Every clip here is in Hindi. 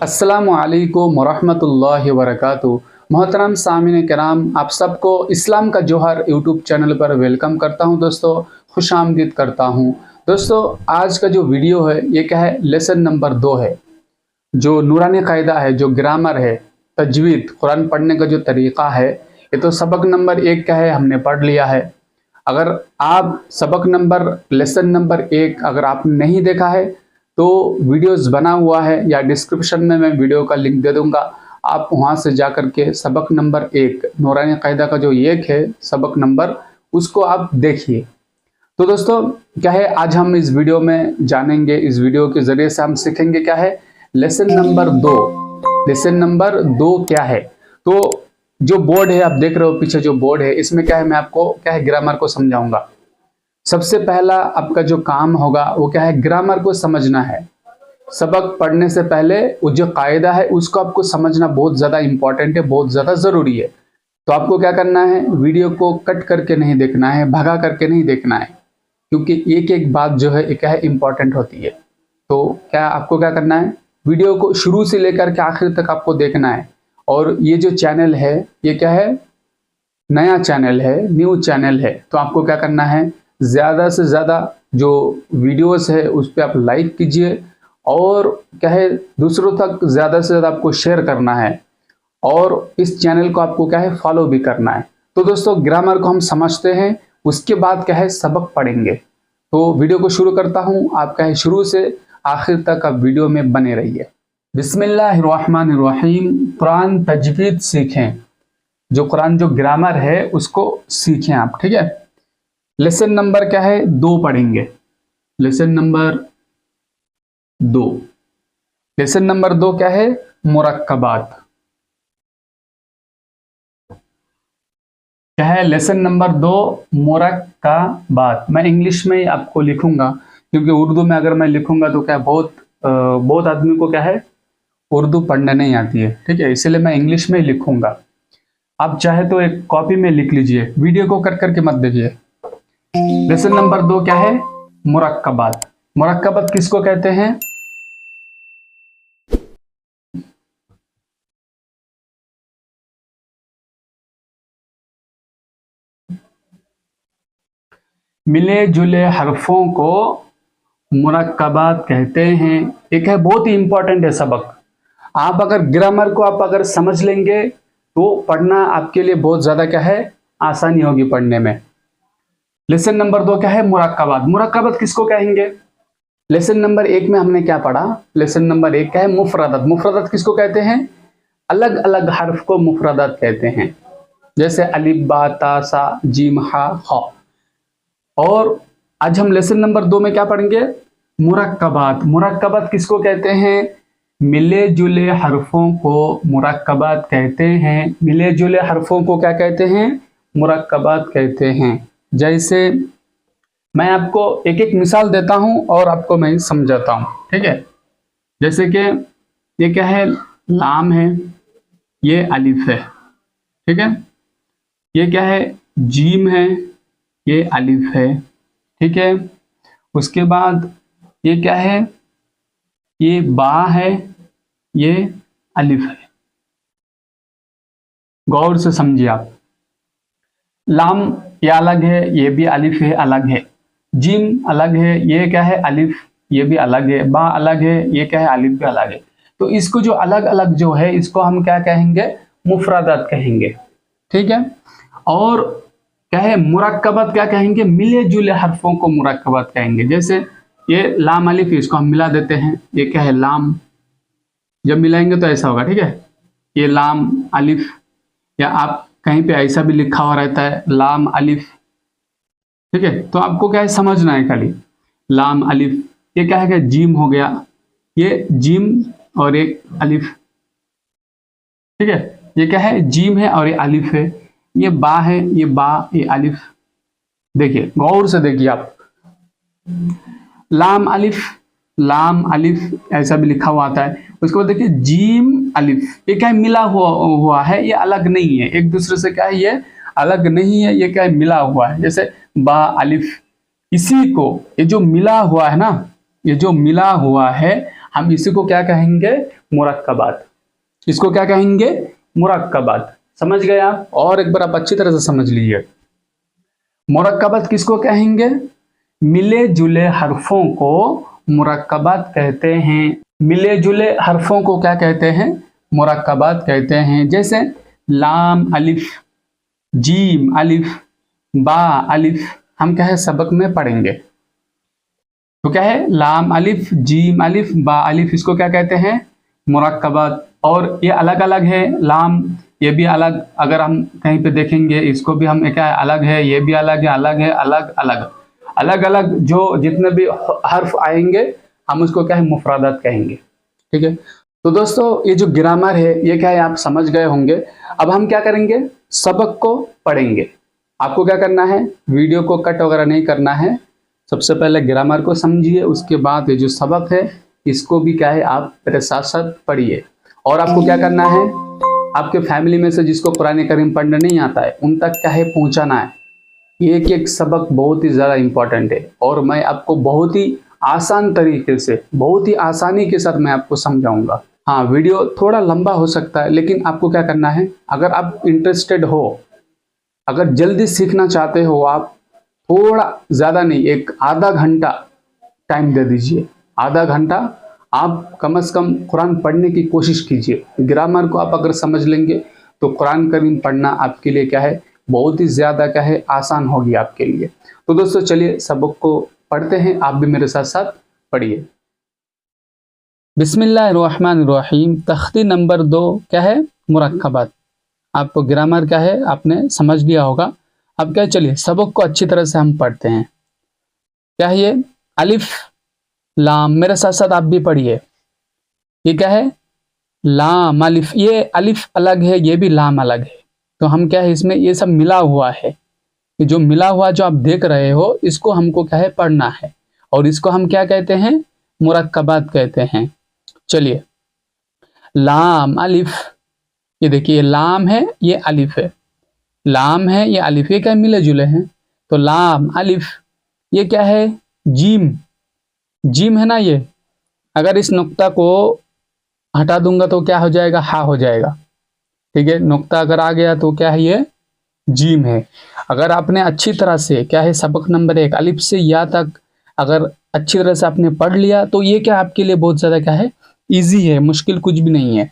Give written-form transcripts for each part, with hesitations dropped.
अस्सलामुअलैकुम वरहमतुल्लाहि वबरकातुहू। मोहतरम सामीन कराम, आप सबको इस्लाम का जोहर यूट्यूब चैनल पर वेलकम करता हूं। दोस्तों खुशामदीद करता हूं। दोस्तों आज का जो वीडियो है ये क्या है, लेसन नंबर 2 है। जो नूरानी कायदा है, जो ग्रामर है, तजवीद, कुरान पढ़ने का जो तरीक़ा है, ये तो सबक नंबर 1 का है, हमने पढ़ लिया है। अगर आप सबक नंबर लेसन नंबर 1 अगर आपने नहीं देखा है तो वीडियोस बना हुआ है या डिस्क्रिप्शन में मैं वीडियो का लिंक दे दूंगा, आप वहां से जाकर के सबक नंबर 1 नूरानी कायदा का जो 1 है सबक नंबर, उसको आप देखिए। तो दोस्तों क्या है, आज हम इस वीडियो में जानेंगे, इस वीडियो के जरिए से हम सीखेंगे क्या है लेसन नंबर 2। लेसन नंबर 2 क्या है, तो जो बोर्ड है आप देख रहे हो पीछे जो बोर्ड है, इसमें क्या है मैं आपको क्या है ग्रामर को समझाऊंगा। सबसे पहला आपका जो काम होगा वो क्या है, ग्रामर को समझना है। सबक पढ़ने से पहले वो जो कायदा है उसको आपको समझना बहुत ज़्यादा इंपॉर्टेंट है, बहुत ज़्यादा ज़रूरी है। तो आपको क्या करना है, वीडियो को कट करके नहीं देखना है, भगा करके नहीं देखना है, क्योंकि एक एक बात जो है क्या है इंपॉर्टेंट होती है। तो क्या आपको क्या करना है, वीडियो को शुरू से लेकर के आखिर तक आपको देखना है। और ये जो चैनल है ये क्या है, नया चैनल है, न्यू चैनल है। तो आपको क्या करना है, ज़्यादा से ज़्यादा जो वीडियोस है उस पर आप लाइक कीजिए और क्या है दूसरों तक ज़्यादा से ज़्यादा आपको शेयर करना है, और इस चैनल को आपको क्या है फॉलो भी करना है। तो दोस्तों ग्रामर को हम समझते हैं, उसके बाद क्या है सबक पढ़ेंगे। तो वीडियो को शुरू करता हूँ, आप क्या है शुरू से आखिर तक आप वीडियो में बने रहिए। बिस्मिल्लाहिर्रहमानिर्रहीम। कुरान तजवीद सीखें, जो कुरान जो ग्रामर है उसको सीखें आप, ठीक है। लेसन नंबर क्या है 2 पढ़ेंगे, लेसन नंबर 2। लेसन नंबर 2 क्या है, मुरक्कबात। क्या है लेसन नंबर 2, मुरक्कबात। मैं इंग्लिश में ही आपको लिखूंगा, क्योंकि उर्दू में अगर मैं लिखूंगा तो क्या बहुत आदमी को क्या है उर्दू पढ़ने नहीं आती है, ठीक है, इसलिए मैं इंग्लिश में ही लिखूंगा। आप चाहे तो एक कॉपी में लिख लीजिए, वीडियो को कट करके मत देखिए। लेसन नंबर 2 क्या है, मुरक्कबात। मुरक्कबात किसको कहते हैं, मिले जुले हरफों को मुरक्कबात कहते हैं। एक है बहुत ही इंपॉर्टेंट है सबक। आप अगर ग्रामर को आप अगर समझ लेंगे तो पढ़ना आपके लिए बहुत ज्यादा क्या है आसानी होगी पढ़ने में। लेसन नंबर 2 क्या है, मुरक्कबात। मुरक्कबात किसको कहेंगे, लेसन नंबर 1 में हमने क्या पढ़ा, लेसन नंबर 1 क्या है मुफरदात। मुफरदात किसको कहते हैं, अलग अलग हर्फ को मुफरदात कहते हैं, जैसे अलिफ बा ता सा जीम हा खा। और आज हम लेसन नंबर 2 में क्या पढ़ेंगे, मुरक्कबात। मुरक्कबात किसको कहते हैं, मिले जुले हरफों को मुरक्कबात कहते हैं। मिले जुले हरफों को क्या कहते हैं, मुरक्कबात कहते हैं। जैसे मैं आपको एक एक मिसाल देता हूं और आपको मैं समझाता हूं, ठीक है। जैसे कि ये क्या है, लाम है, ये अलिफ है, ठीक है। ये क्या है, जीम है, ये अलिफ है, ठीक है। उसके बाद ये क्या है, ये बा है, ये अलिफ है। गौर से समझिए आप, लाम ये अलग है, ये भी अलिफ है, अलग है। जीम अलग है, ये क्या है अलिफ, ये भी अलग है। बा अलग है, ये क्या है अलिफ भी अलग है। तो इसको जो अलग अलग जो है इसको हम क्या कहेंगे, मुफरदात कहेंगे, ठीक है। और क्या है मुरक्कबात क्या कहेंगे, मिले जुले हरफों को मुरक्कबात कहेंगे। जैसे ये लाम अलिफ, इसको हम मिला देते हैं, ये क्या है लाम, जब मिलाएंगे तो ऐसा होगा, ठीक है। ये लाम अलिफ, या आप कहीं पे ऐसा भी लिखा हुआ रहता है लाम अलिफ, ठीक है। तो आपको क्या है समझना है खाली, लाम अलिफ। ये क्या है कि जीम हो गया, ये जीम और एक अलिफ, ठीक है। ये क्या है, जीम है और ये अलिफ है। ये बा है, ये बा, ये अलिफ। देखिए गौर से देखिए आप, लाम अलिफ, लाम अलिफ ऐसा भी लिखा हुआ आता है। उसके बाद देखिए जीम अलिफ, ये क्या है, मिला हुआ है, ये अलग नहीं है एक दूसरे से, क्या है ये अलग नहीं है, ये क्या है मिला हुआ है। जैसे बा अलिफ, इसी को, ये जो मिला हुआ है ना, ये जो मिला हुआ है, हम इसी को क्या कहेंगे, मुरक्कबात। इसको क्या कहेंगे, मुरक्कबात। समझ गए आप? और एक बार आप अच्छी तरह से समझ लीजिए, मुरक्कबात किसको कहेंगे, मिले जुले हरफों को मुरक्कबात कहते हैं। मिले जुले हरफों को क्या कहते हैं, मुरक्कबात कहते हैं। जैसे लाम अलिफ, जीम अलिफ, बा अलिफ, हम क्या है सबक में पढ़ेंगे। तो क्या है, लाम अलिफ, जीम अलिफ, बा अलिफ, इसको क्या कहते हैं, मुरक्कबात। और ये अलग अलग है, लाम ये भी अलग, अगर हम कहीं पे देखेंगे इसको भी हम क्या है अलग है, ये भी अलग है, अलग है, अलग अलग अलग अलग, जो जितने भी हर्फ आएंगे हम उसको क्या है मुफरादात कहेंगे। ठीक है, तो दोस्तों ये जो ग्रामर है ये क्या है आप समझ गए होंगे। अब हम क्या करेंगे, सबक को पढ़ेंगे। आपको क्या करना है, वीडियो को कट वगैरह नहीं करना है, सबसे पहले ग्रामर को समझिए, उसके बाद ये जो सबक है इसको भी क्या है आप मेरे साथ साथ पढ़िए। और आपको क्या करना है, आपके फैमिली में से जिसको कुरान करीम पढ़ने नहीं आता है उन तक क्या है पहुंचाना है। एक एक सबक बहुत ही ज़्यादा इम्पोर्टेंट है और मैं आपको बहुत ही आसान तरीके से, बहुत ही आसानी के साथ मैं आपको समझाऊंगा। हाँ, वीडियो थोड़ा लंबा हो सकता है, लेकिन आपको क्या करना है, अगर आप इंटरेस्टेड हो, अगर जल्दी सीखना चाहते हो आप, थोड़ा ज़्यादा नहीं, एक आधा घंटा टाइम दे दीजिए। आधा घंटा आप कम से कम कुरान पढ़ने की कोशिश कीजिए। ग्रामर को आप अगर समझ लेंगे तो कुरान करीम पढ़ना आपके लिए क्या है बहुत ही ज़्यादा क्या है आसान होगी आपके लिए। तो दोस्तों चलिए सबक को पढ़ते हैं, आप भी मेरे साथ साथ पढ़िए। बिस्मिल्लाहिर्रहमानिर्रहीम। तख्ती नंबर 2 क्या है, मुरक्कबात। आपको ग्रामर क्या है आपने समझ लिया होगा। अब क्या, चलिए सबक को अच्छी तरह से हम पढ़ते हैं। क्या है ये, अलिफ लाम, मेरे साथ साथ आप भी पढ़िए। ये क्या है, लाम अलिफ, ये अलिफ अलग है, ये भी लाम अलग है, तो हम क्या है इसमें ये सब मिला हुआ है। ये जो मिला हुआ जो आप देख रहे हो इसको हमको क्या है पढ़ना है, और इसको हम क्या कहते हैं, मुरक्कबात कहते हैं। चलिए, लाम अलिफ, ये देखिए लाम है ये अलिफ है, लाम है ये अलिफ, ये क्या मिले जुले हैं। तो लाम अलिफ, ये क्या है, जीम, जीम है ना ये, अगर इस नुक्ता को हटा दूंगा तो क्या हो जाएगा, हा हो जाएगा। ठीक है, नुक्ता अगर आ गया तो क्या है ये जीम है। अगर आपने अच्छी तरह से क्या है सबक नंबर 1 अलिफ से या तक अगर अच्छी तरह से आपने पढ़ लिया तो ये क्या आपके लिए बहुत ज़्यादा क्या है इजी है, मुश्किल कुछ भी नहीं है।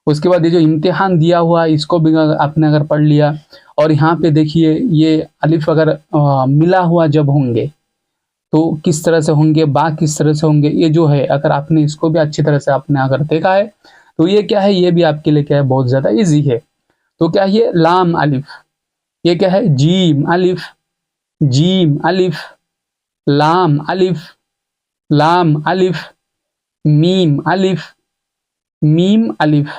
उसके बाद ये जो इम्तिहान दिया हुआ है इसको भी आपने अगर पढ़ लिया, और यहाँ पे देखिए ये अलिफ अगर मिला हुआ जब होंगे तो किस तरह से होंगे, बा किस तरह से होंगे, ये जो है अगर आपने इसको भी अच्छी तरह से आपने अगर देखा है तो ये क्या है, ये भी आपके लिए क्या है बहुत ज़्यादा इजी है। तो क्या है ये लाम अलिफ, ये क्या है जीम अलिफ, जीम अलिफ, लाम अलिफ, लाम अलिफ, मीम अलिफ, मीम अलिफ,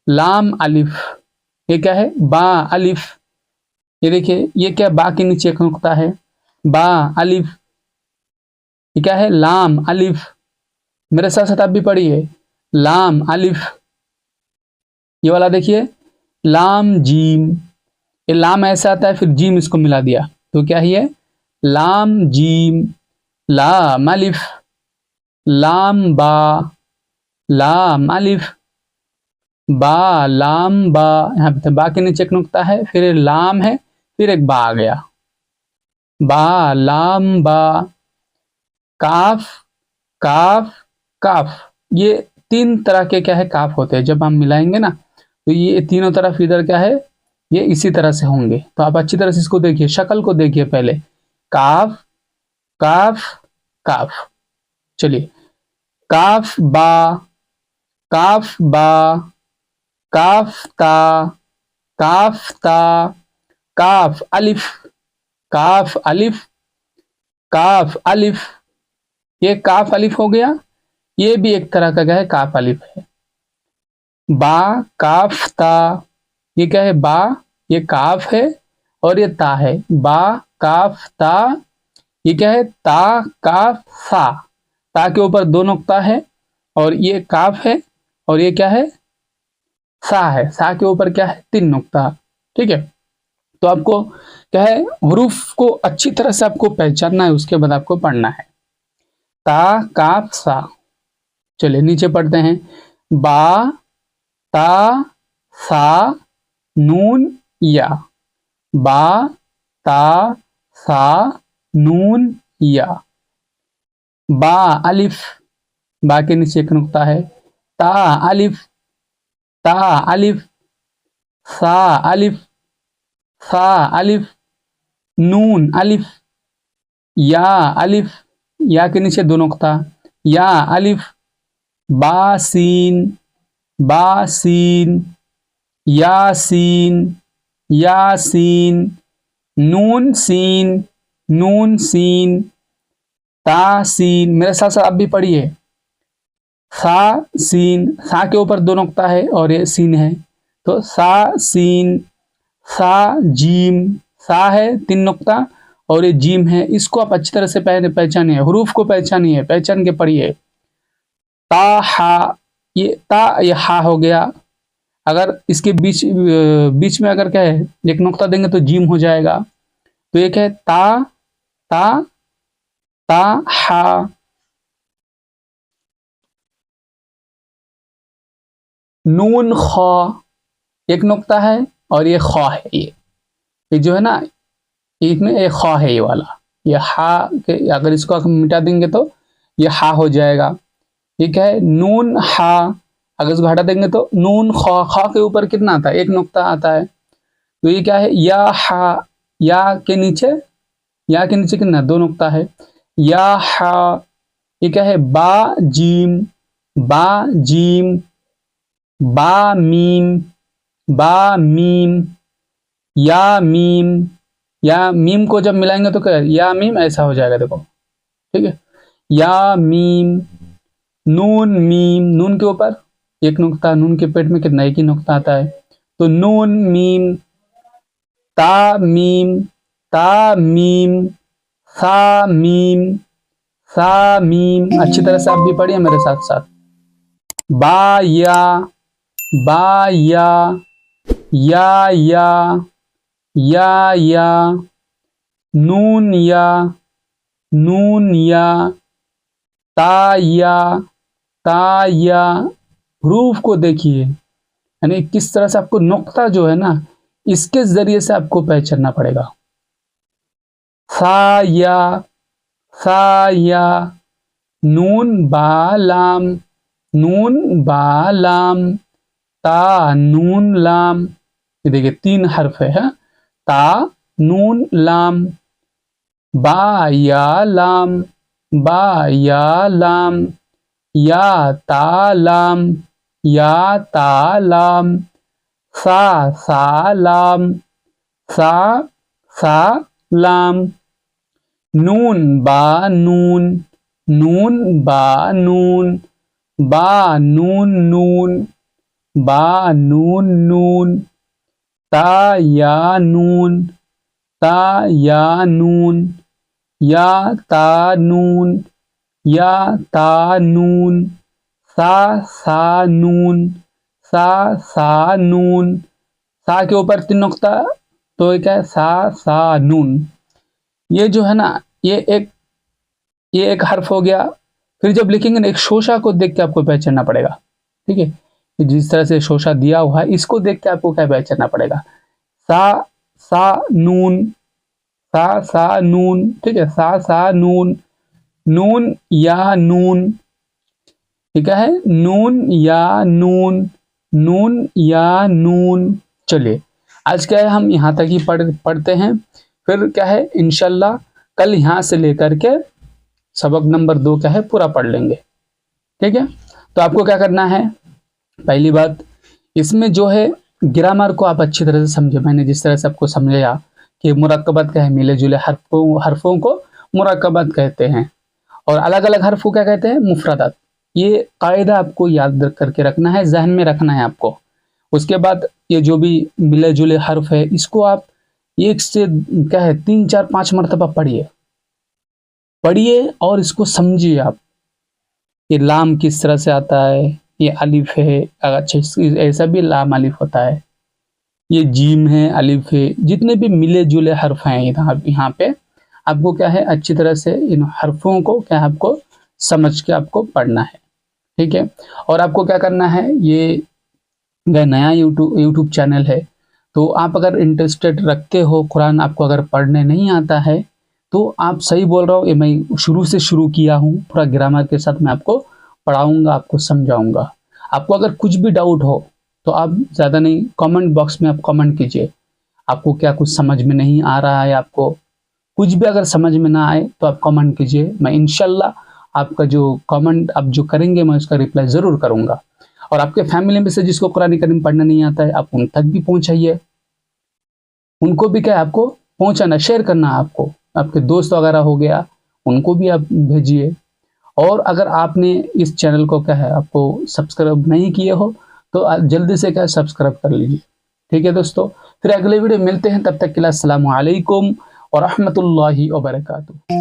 लाम अलिफ, ये क्या है बा अलिफ, ये देखिए ये क्या बा के नीचे एक नुक्ता है, बा अलिफ, ये क्या है लाम अलिफ, मेरे साथ साथ आप भी पढ़िए, लाम अलिफ, ये वाला देखिए लाम जीम, ये लाम ऐसा आता है फिर जीम इसको मिला दिया तो क्या है ये लाम जीम, लाम अलिफ, लाम बा, लाम अलिफ, बा लाम बा, यहाँ पे बा के नीचे एक नुक्ता है, फिर लाम है, फिर एक बा आ गया, बा लाम बा, काफ, काफ, काफ, ये 3 तरह के क्या है काफ होते हैं। जब हम मिलाएंगे ना तो ये तीनों तरफ इधर क्या है ये इसी तरह से होंगे। तो आप अच्छी तरह से इसको देखिए, शक्ल को देखिए पहले, काफ, काफ, काफ। चलिए, काफ बा, काफ बा, काफ ता, काफ ता, काफ अलिफ, काफ अलिफ, काफ अलिफ, ये काफ अलिफ हो गया, ये भी एक तरह का क्या है काफ अलिफ है। बा काफ ता, ये क्या है बा, ये काफ है और ये ता है, बा काफ ता, ये क्या है ता काफ सा, ता के ऊपर 2 नुक्ता है और ये काफ है और ये क्या है सा है, सा के ऊपर क्या है 3 नुक्ता। ठीक है, तो आपको क्या है हरूफ को अच्छी तरह से आपको पहचानना है, उसके बाद आपको पढ़ना है। ता काफ सा। चलिए नीचे पढ़ते हैं। बा ता सा नून या। बा ता सा नून या। बा अलिफ, बा के नीचे एक नुक्ता है। ता अलिफ, ता अलिफ, सा अलिफ, सा अलिफ, नून अलिफ, या अलिफ, या के नीचे 2 नुक्ता, या अलिफ, बा सीन, बा सीन, यासीन, यासीन, नून सीन, नून सीन, तासीन। मेरे साथ साथ आप भी पढ़िए। सा सीन, सा के ऊपर 2 नुक्ता है और ये सीन है, तो सा सीन, सा जीम, सा है 3 नुक्ता और ये जीम है। इसको आप अच्छी तरह से पहचानिए, हरूफ को पहचानिए, पहचान के पढ़िए। ता हा, ये ता ये हा हो गया। अगर इसके बीच में अगर क्या है एक नुक्ता देंगे तो जीम हो जाएगा। तो एक है ता ता ता हा। नून खा, एक नुक्ता है और ये खा है, ये जो है ना इसमें ये खा है, ये वाला, ये हा के अगर इसको हम मिटा देंगे तो ये हा हो जाएगा। ये क्या है नून हा, अगर इसको हटा देंगे तो नून खा, खा के ऊपर कितना आता है 1 नुक्ता आता है। तो ये क्या है या हा, या के नीचे, या के नीचे कितना 2 नुक्ता है, या हा। ये क्या है बा जीम, बा जीम, बा मीम, बा मीम, या मीम। या मीम को जब मिलाएंगे तो क्या या मीम ऐसा हो जाएगा, देखो ठीक है। या मीम, नून मीम, नून के ऊपर 1 नुक्ता, नून के पेट में कितना 1 ही नुक्ता आता है, तो नून मीम, ता मीम, ता मीम, सा मीम, सा मीम। अच्छी तरह से आप भी पढ़िए मेरे साथ साथ। बा या, बा या, या, या, नून या, नून या, ता या, ता या। हरूफ को देखिए, यानी किस तरह से आपको नुक्ता जो है ना इसके जरिए से आपको पहचानना पड़ेगा। सा या, सा या, नून बा लाम, नून बा लाम, ता नून लाम। ये देखिए 3 हर्फ है, ता नून लाम, बा या लाम, बा या लाम, या ता लाम, या ता लाम, सा लाम, सा लाम, नून बा नून, नून बा नून, बा नून नून, बा नून नून, ता या नून, ता या नून, या ता नून, या ता नून, सा नून, सा नून। सा के ऊपर 3 नुक्ता, तो क्या है सा नून। ये जो है ना ये एक हर्फ हो गया। फिर जब लिखेंगे ना एक शोशा को देख के आपको पहचानना पड़ेगा, ठीक है। जिस तरह से शोशा दिया हुआ है इसको देख के आपको क्या पहचानना पड़ेगा, सा नून, सा नून, ठीक है। सा नून, नून या नून, ठीक है, नून या नून, नून या नून। चलिए आज क्या है हम यहाँ तक ही पढ़ते हैं, फिर क्या है इंशाल्लाह कल यहाँ से लेकर के सबक नंबर 2 क्या है पूरा पढ़ लेंगे, ठीक है। तो आपको क्या करना है, पहली बात इसमें जो है ग्रामर को आप अच्छी तरह से समझे। मैंने जिस तरह से आपको समझाया कि मुरक्कबात क्या है, मिले जुले हरफों को मुरक्कबात कहते हैं और अलग अलग हर्फ को क्या कहते हैं मुफरदात। ये कायदा आपको याद करके रखना है, जहन में रखना है आपको। उसके बाद ये जो भी मिले जुले हर्फ है इसको आप 1 से क्या है 3 4 5 मरतबा पढ़िए और इसको समझिए आप। ये लाम किस तरह से आता है, ये अलिफ है, अच्छा ऐसा भी लाम अलिफ होता है, ये जीम है, अलिफ है, जितने भी मिले जुले हर्फ हैं यहाँ पे आपको क्या है अच्छी तरह से इन हर्फों को क्या है आपको समझ के आपको पढ़ना है, ठीक है। और आपको क्या करना है, ये नया यूट्यूब चैनल है, तो आप अगर इंटरेस्टेड रखते हो कुरान, आपको अगर पढ़ने नहीं आता है तो आप सही बोल रहा हो, ये मैं शुरू से शुरू किया हूँ, पूरा ग्रामर के साथ मैं आपको पढ़ाऊँगा, आपको समझाऊँगा। आपको अगर कुछ भी डाउट हो तो आप ज़्यादा नहीं कमेंट बॉक्स में आप कमेंट कीजिए, आपको क्या कुछ समझ में नहीं आ रहा है, आपको कुछ भी अगर समझ में ना आए तो आप कमेंट कीजिए, मैं इंशाल्लाह आपका जो कमेंट आप जो करेंगे मैं उसका रिप्लाई ज़रूर करूँगा। और आपके फैमिली में से जिसको कुरान करीम पढ़ना नहीं आता है, आप उन तक भी पहुँचाइए, उनको भी क्या है आपको पहुँचाना, शेयर करना आपको, आपके दोस्त वगैरह हो गया उनको भी आप भेजिए। और अगर आपने इस चैनल को क्या है आपको सब्सक्राइब नहीं किए हो तो जल्दी से क्या सब्सक्राइब कर लीजिए, ठीक है दोस्तों। फिर अगले वीडियो मिलते हैं, तब तक के लिए अस्सलामु अलैकुम व रहमतुल्लाहि व बरकातुहू।